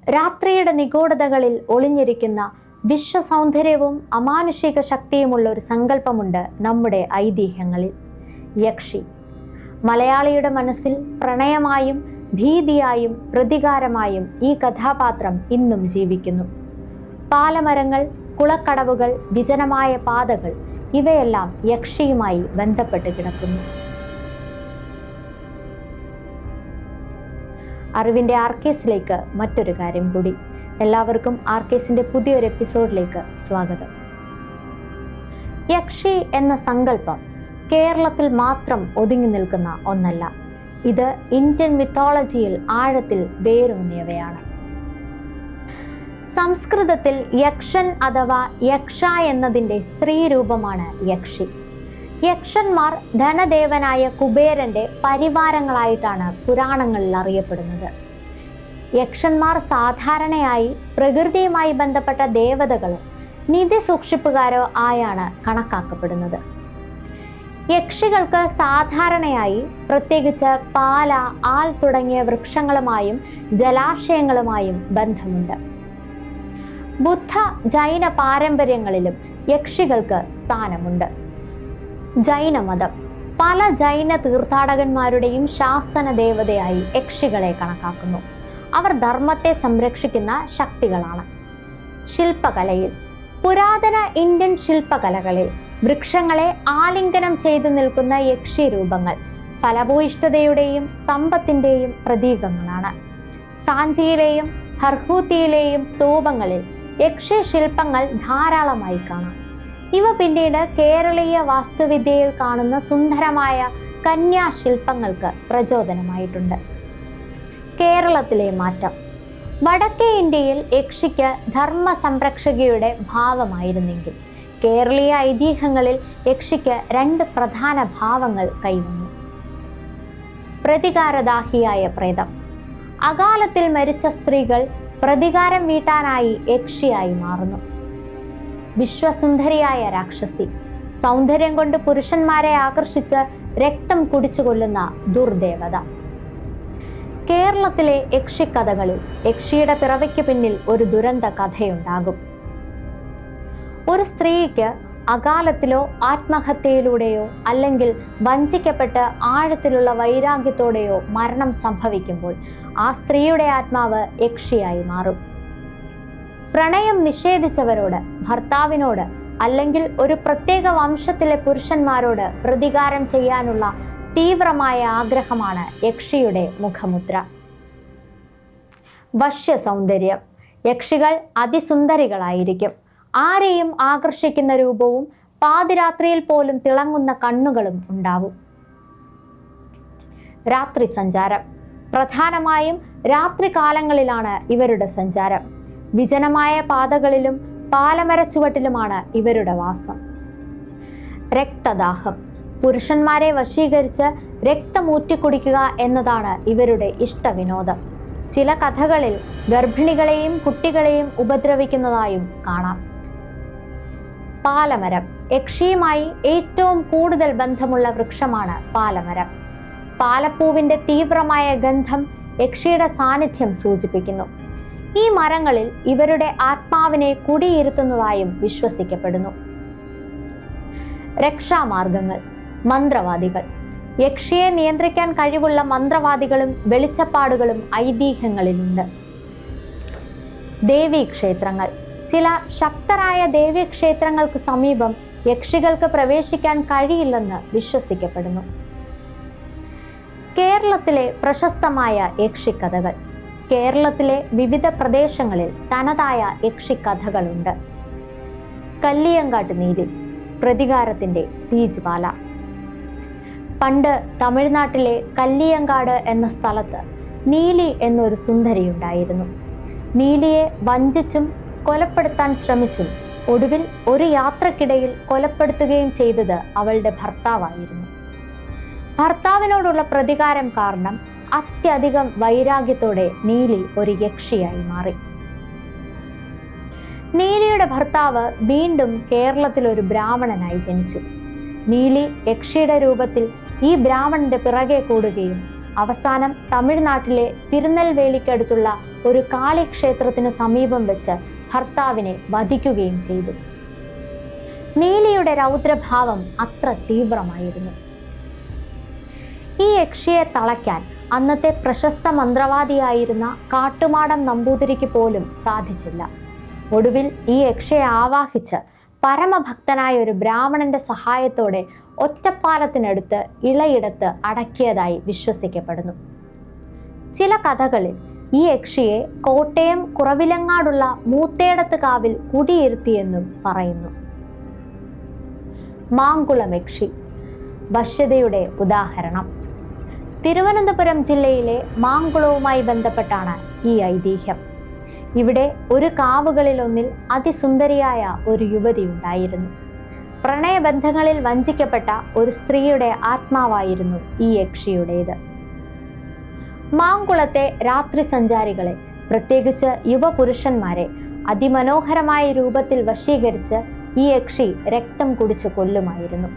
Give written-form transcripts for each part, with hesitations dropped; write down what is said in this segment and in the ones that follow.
രാത്രിയുടെ നിഗൂഢതകളിൽ ഒളിഞ്ഞിരിക്കുന്ന വിശ്വസൗന്ദര്യവും അമാനുഷിക ശക്തിയുമുള്ള ഒരു സങ്കല്പമുണ്ട് നമ്മുടെ ഐതിഹ്യങ്ങളിൽ. യക്ഷി മലയാളിയുടെ മനസ്സിൽ പ്രണയമായും ഭീതിയായും പ്രതികാരമായും ഈ കഥാപാത്രം ഇന്നും ജീവിക്കുന്നു. പാലമരങ്ങൾ, കുളക്കടവുകൾ, വിജനമായ പാതകൾ ഇവയെല്ലാം യക്ഷിയുമായി ബന്ധപ്പെട്ട് കിടക്കുന്നു. അറിവിൻ്റെ ആർക്കേസിലേക്ക് മറ്റൊരു കാര്യം കൂടി. എല്ലാവർക്കും ആർക്കേസിൻ്റെ പുതിയൊരു എപ്പിസോഡിലേക്ക് സ്വാഗതം. യക്ഷി എന്ന സങ്കല്പം കേരളത്തിൽ മാത്രം ഒതുങ്ങി നിൽക്കുന്ന ഒന്നല്ല. ഇത് ഇന്ത്യൻ മിത്തോളജിയിൽ ആഴത്തിൽ വേരൂന്നിയവയാണ്. സംസ്കൃതത്തിൽ യക്ഷൻ അഥവാ യക്ഷ എന്നതിൻ്റെ സ്ത്രീ രൂപമാണ് യക്ഷി. യക്ഷന്മാർ ധനദേവനായ കുബേരന്റെ പരിവാരങ്ങളായിട്ടാണ് പുരാണങ്ങളിൽ അറിയപ്പെടുന്നത്. യക്ഷന്മാർ സാധാരണയായി പ്രകൃതിയുമായി ബന്ധപ്പെട്ട ദേവതകളോ നിധി സൂക്ഷിപ്പുകാരോ ആയാണ് കണക്കാക്കപ്പെടുന്നത്. യക്ഷികൾക്ക് സാധാരണയായി പ്രത്യേകിച്ച് പാല, ആൽ തുടങ്ങിയ വൃക്ഷങ്ങളുമായും ജലാശയങ്ങളുമായും ബന്ധമുണ്ട്. ബുദ്ധ ജൈന പാരമ്പര്യങ്ങളിലും യക്ഷികൾക്ക് സ്ഥാനമുണ്ട്. ജൈനമതം പല ജൈന തീർത്ഥാടകന്മാരുടെയും ശാസന ദേവതയായി യക്ഷികളെ കണക്കാക്കുന്നു. അവർ ധർമ്മത്തെ സംരക്ഷിക്കുന്ന ശക്തികളാണ്. ശില്പകലയിൽ പുരാതന ഇന്ത്യൻ ശില്പകലകളിൽ വൃക്ഷങ്ങളെ ആലിംഗനം ചെയ്തു നിൽക്കുന്ന യക്ഷി രൂപങ്ങൾ ഫലഭൂയിഷ്ഠതയുടെയും സമ്പത്തിൻ്റെയും പ്രതീകങ്ങളാണ്. സാഞ്ചിയിലെയും ഹർഹൂത്തിയിലെയും സ്തൂപങ്ങളിൽ യക്ഷി ശില്പങ്ങൾ ധാരാളമായി കാണാം. ഇവ പിന്നീട് കേരളീയ വാസ്തുവിദ്യയിൽ കാണുന്ന സുന്ദരമായ കന്യാശില്പങ്ങൾക്ക് പ്രചോദനമായിട്ടുണ്ട്. കേരളത്തിലെ മാറ്റം. വടക്കേ ഇന്ത്യയിൽ യക്ഷിക്ക് ധർമ്മ സംരക്ഷകയുടെ ഭാവമായിരുന്നെങ്കിൽ കേരളീയ ഐതിഹ്യങ്ങളിൽ യക്ഷിക്ക് രണ്ട് പ്രധാന ഭാവങ്ങൾ കൈവന്നു. പ്രതികാരദാഹിയായ പ്രേതം. അകാലത്തിൽ മരിച്ച സ്ത്രീകൾ പ്രതികാരം വീട്ടാനായി യക്ഷിയായി മാറുന്നു. വിശ്വസുന്ദരിയായ രാക്ഷസി. സൗന്ദര്യം കൊണ്ട് പുരുഷന്മാരെ ആകർഷിച്ച് രക്തം കുടിച്ചു കൊല്ലുന്ന ദുർദേവത. കേരളത്തിലെ യക്ഷിക്കഥകളിൽ യക്ഷിയുടെ പിറവിക്ക് പിന്നിൽ ഒരു ദുരന്ത കഥയുണ്ടാകും. ഒരു സ്ത്രീക്ക് അകാലത്തിലോ ആത്മഹത്യയിലൂടെയോ അല്ലെങ്കിൽ വഞ്ചിക്കപ്പെട്ട് ആഴത്തിലുള്ള വൈരാഗ്യത്തോടെയോ മരണം സംഭവിക്കുമ്പോൾ ആ സ്ത്രീയുടെ ആത്മാവ് യക്ഷിയായി മാറും. പ്രണയം നിഷേധിച്ചവരോട്, ഭർത്താവിനോട് അല്ലെങ്കിൽ ഒരു പ്രത്യേക വംശത്തിലെ പുരുഷന്മാരോട് പ്രതികാരം ചെയ്യാനുള്ള തീവ്രമായ ആഗ്രഹമാണ് യക്ഷിയുടെ മുഖമുദ്ര. വശ്യ സൗന്ദര്യം. യക്ഷികൾ അതിസുന്ദരികളായിരിക്കും. ആരെയും ആകർഷിക്കുന്ന രൂപവും പാതിരാത്രിയിൽ പോലും തിളങ്ങുന്ന കണ്ണുകളും ഉണ്ടാവും. രാത്രി സഞ്ചാരം. പ്രധാനമായും രാത്രികാലങ്ങളിലാണ് ഇവരുടെ സഞ്ചാരം. വിജനമായ പാതകളിലും പാലമരച്ചുവട്ടിലുമാണ് ഇവരുടെ വാസം. രക്തദാഹം. പുരുഷന്മാരെ വശീകരിച്ച് രക്തമൂറ്റിക്കുടിക്കുക എന്നതാണ് ഇവരുടെ ഇഷ്ടവിനോദം. ചില കഥകളിൽ ഗർഭിണികളെയും കുട്ടികളെയും ഉപദ്രവിക്കുന്നതായും കാണാം. പാലമരം. യക്ഷിയുമായി ഏറ്റവും കൂടുതൽ ബന്ധമുള്ള വൃക്ഷമാണ് പാലമരം. പാലപ്പൂവിന്റെ തീവ്രമായ ഗന്ധം യക്ഷിയുടെ സാന്നിധ്യം സൂചിപ്പിക്കുന്നു. ഈ മരങ്ങളിൽ ഇവരുടെ ആത്മാവിനെ കുടിയിരുത്തുന്നതായും വിശ്വസിക്കപ്പെടുന്നു. രക്ഷാമാർഗങ്ങൾ. മന്ത്രവാദികൾ. യക്ഷിയെ നിയന്ത്രിക്കാൻ കഴിവുള്ള മന്ത്രവാദികളും വെളിച്ചപ്പാടുകളും ഐതിഹ്യങ്ങളിലുണ്ട്. ദേവീക്ഷേത്രങ്ങൾ. ചില ശക്തരായ ദേവീക്ഷേത്രങ്ങൾക്ക് സമീപം യക്ഷികൾക്ക് പ്രവേശിക്കാൻ കഴിയില്ലെന്ന് വിശ്വസിക്കപ്പെടുന്നു. കേരളത്തിലെ പ്രശസ്തമായ യക്ഷിക്കഥകൾ. കേരളത്തിലെ വിവിധ പ്രദേശങ്ങളിൽ തനതായ യക്ഷിക്കഥകളുണ്ട്. കല്ലിയങ്കാട്ട് നീലി. പ്രതികാരത്തിന്റെ തീജ്വാല. പണ്ട് തമിഴ്നാട്ടിലെ കല്ലിയങ്കാട് എന്ന സ്ഥലത്ത് നീലി എന്നൊരു സുന്ദരിയുണ്ടായിരുന്നു. നീലിയെ വഞ്ചിച്ചും കൊലപ്പെടുത്താൻ ശ്രമിച്ചും ഒടുവിൽ ഒരു യാത്രക്കിടയിൽ കൊലപ്പെടുത്തുകയും ചെയ്തത് അവളുടെ ഭർത്താവായിരുന്നു. ഭർത്താവിനോടുള്ള പ്രതികാരം കാരണം അത്യധികം വൈരാഗ്യത്തോടെ നീലി ഒരു യക്ഷിയായി മാറി. നീലിയുടെ ഭർത്താവ് വീണ്ടും കേരളത്തിൽ ഒരു ബ്രാഹ്മണനായി ജനിച്ചു. നീലി യക്ഷിയുടെ രൂപത്തിൽ ഈ ബ്രാഹ്മണന്റെ പിറകെ കൂടുകയും അവസാനം തമിഴ്നാട്ടിലെ തിരുനെൽവേലിക്കടുത്തുള്ള ഒരു കാളി ക്ഷേത്രത്തിന് സമീപം വെച്ച് ഭർത്താവിനെ വധിക്കുകയും ചെയ്തു. നീലിയുടെ രൗദ്രഭാവം അത്ര തീവ്രമായിരുന്നു. ഈ യക്ഷിയെ തളയ്ക്കാൻ അന്നത്തെ പ്രശസ്ത മന്ത്രവാദിയായിരുന്ന കാട്ടുമാടം നമ്പൂതിരിക്ക് പോലും സാധിച്ചില്ല. ഒടുവിൽ ഈ യക്ഷയെ ആവാഹിച്ച് പരമഭക്തനായ ഒരു ബ്രാഹ്മണന്റെ സഹായത്തോടെ ഒറ്റപ്പാലത്തിനടുത്ത് ഇളയിടത്ത് അടക്കിയതായി വിശ്വസിക്കപ്പെടുന്നു. ചില കഥകളിൽ ഈ യക്ഷിയെ കോട്ടയം കുറവിലങ്ങാടുള്ള മൂത്തേടത്ത് കാവിൽ കുടിയിരുത്തിയെന്നും പറയുന്നു. മാങ്കുളം യക്ഷി വശ്യതയുടെ ഉദാഹരണം. തിരുവനന്തപുരം ജില്ലയിലെ മാങ്കുളവുമായി ബന്ധപ്പെട്ടാണ് ഈ ഐതിഹ്യം. ഇവിടെ ഒരു കാവുകളിലൊന്നിൽ അതിസുന്ദരിയായ ഒരു യുവതി ഉണ്ടായിരുന്നു. പ്രണയബന്ധങ്ങളിൽ വഞ്ചിക്കപ്പെട്ട ഒരു സ്ത്രീയുടെ ആത്മാവായിരുന്നു ഈ യക്ഷിയുടേത്. മാങ്കുളത്തെ രാത്രി സഞ്ചാരികളെ, പ്രത്യേകിച്ച് യുവപുരുഷന്മാരെ അതിമനോഹരമായ രൂപത്തിൽ വശീകരിച്ച് ഈ യക്ഷി രക്തം കുടിച്ച് കൊല്ലുമായിരുന്നു.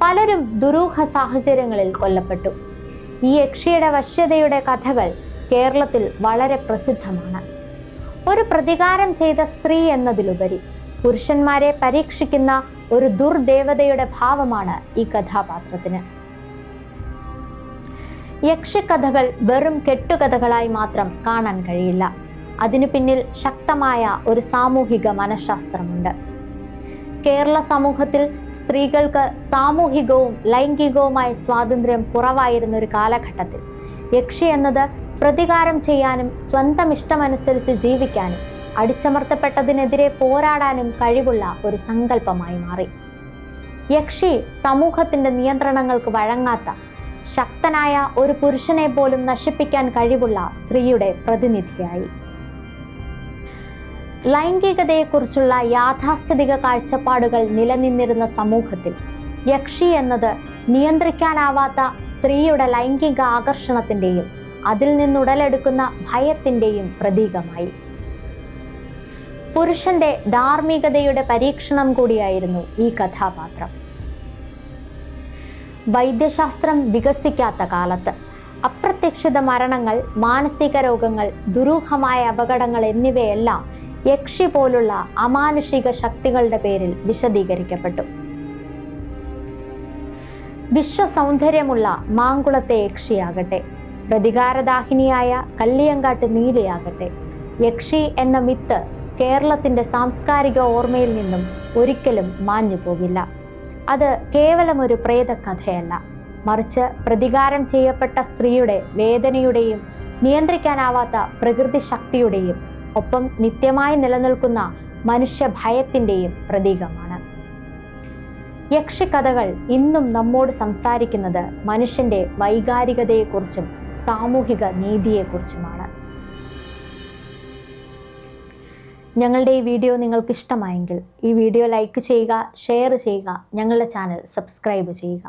പലരും ദുരൂഹ സാഹചര്യങ്ങളിൽ കൊല്ലപ്പെട്ടു. ഈ യക്ഷിയുടെ വശ്യതയുടെ കഥകൾ കേരളത്തിൽ വളരെ പ്രസിദ്ധമാണ്. ഒരു പ്രതികാരം ചെയ്ത സ്ത്രീ എന്നതിലുപരി പുരുഷന്മാരെ പരീക്ഷിക്കുന്ന ഒരു ദുർദേവതയുടെ ഭാവമാണ് ഈ കഥാപാത്രത്തിന്. യക്ഷിക്കഥകൾ വെറും കെട്ടുകഥകളായി മാത്രം കാണാൻ കഴിയില്ല. അതിനു പിന്നിൽ ശക്തമായ ഒരു സാമൂഹിക മനഃശാസ്ത്രമുണ്ട്. കേരള സമൂഹത്തിൽ സ്ത്രീകൾക്ക് സാമൂഹികവും ലൈംഗികവുമായ സ്വാതന്ത്ര്യം കുറവായിരുന്ന ഒരു കാലഘട്ടത്തിൽ യക്ഷി എന്നത് പ്രതികാരം ചെയ്യാനും സ്വന്തം ഇഷ്ടമനുസരിച്ച് ജീവിക്കാനും അടിച്ചമർത്തപ്പെട്ടതിനെതിരെ പോരാടാനും കഴിവുള്ള ഒരു സങ്കല്പമായി മാറി. യക്ഷി സമൂഹത്തിന്റെ നിയന്ത്രണങ്ങൾക്ക് വഴങ്ങാത്ത, ശക്തനായ ഒരു പുരുഷനെ പോലും നശിപ്പിക്കാൻ കഴിവുള്ള സ്ത്രീയുടെ പ്രതിനിധിയായി. ലൈംഗികതയെക്കുറിച്ചുള്ള യാഥാസ്ഥിതിക കാഴ്ചപ്പാടുകൾ നിലനിന്നിരുന്ന സമൂഹത്തിൽ യക്ഷി എന്നത് നിയന്ത്രിക്കാനാവാത്ത സ്ത്രീയുടെ ലൈംഗിക ആകർഷണത്തിൻ്റെയും അതിൽ നിന്നുടലെടുക്കുന്ന ഭയത്തിൻ്റെയും പ്രതീകമായി. പുരുഷന്റെ ധാർമ്മികതയുടെ പരീക്ഷണം കൂടിയായിരുന്നു ഈ കഥാപാത്രം. വൈദ്യശാസ്ത്രം വികസിക്കാത്ത കാലത്ത് അപ്രതീക്ഷിത മരണങ്ങൾ, മാനസിക രോഗങ്ങൾ, ദുരൂഹമായ അപകടങ്ങൾ എന്നിവയെല്ലാം യക്ഷി പോലുള്ള അമാനുഷിക ശക്തികളുടെ പേരിൽ വിശദീകരിക്കപ്പെട്ടു. വിശ്വസൗന്ദര്യമുള്ള മാങ്കുളത്തെ യക്ഷിയാകട്ടെ, പ്രതികാരദാഹിനിയായ കള്ളിയങ്കാട്ട് നീലിയാകട്ടെ, യക്ഷി എന്ന മിത്ത് കേരളത്തിന്റെ സാംസ്കാരിക ഓർമ്മയിൽ നിന്നും ഒരിക്കലും മാഞ്ഞു പോകില്ല. അത് കേവലം ഒരു പ്രേതകഥയല്ല, മറിച്ച് പ്രതികാരം ചെയ്യപ്പെട്ട സ്ത്രീയുടെ വേദനയുടെയും നിയന്ത്രിക്കാനാവാത്ത പ്രകൃതി ശക്തിയുടെയും ഒപ്പം നിത്യമായി നിലനിൽക്കുന്ന മനുഷ്യ ഭയത്തിൻ്റെയും പ്രതീകമാണ്. യക്ഷിക്കഥകൾ ഇന്നും നമ്മോട് സംസാരിക്കുന്നത് മനുഷ്യന്റെ വൈകാരികതയെക്കുറിച്ചും സാമൂഹിക നീതിയെക്കുറിച്ചുമാണ്. ഞങ്ങളുടെ ഈ വീഡിയോ നിങ്ങൾക്ക് ഇഷ്ടമായെങ്കിൽ ഈ വീഡിയോ ലൈക്ക് ചെയ്യുക, ഷെയർ ചെയ്യുക, ഞങ്ങളുടെ ചാനൽ സബ്സ്ക്രൈബ് ചെയ്യുക.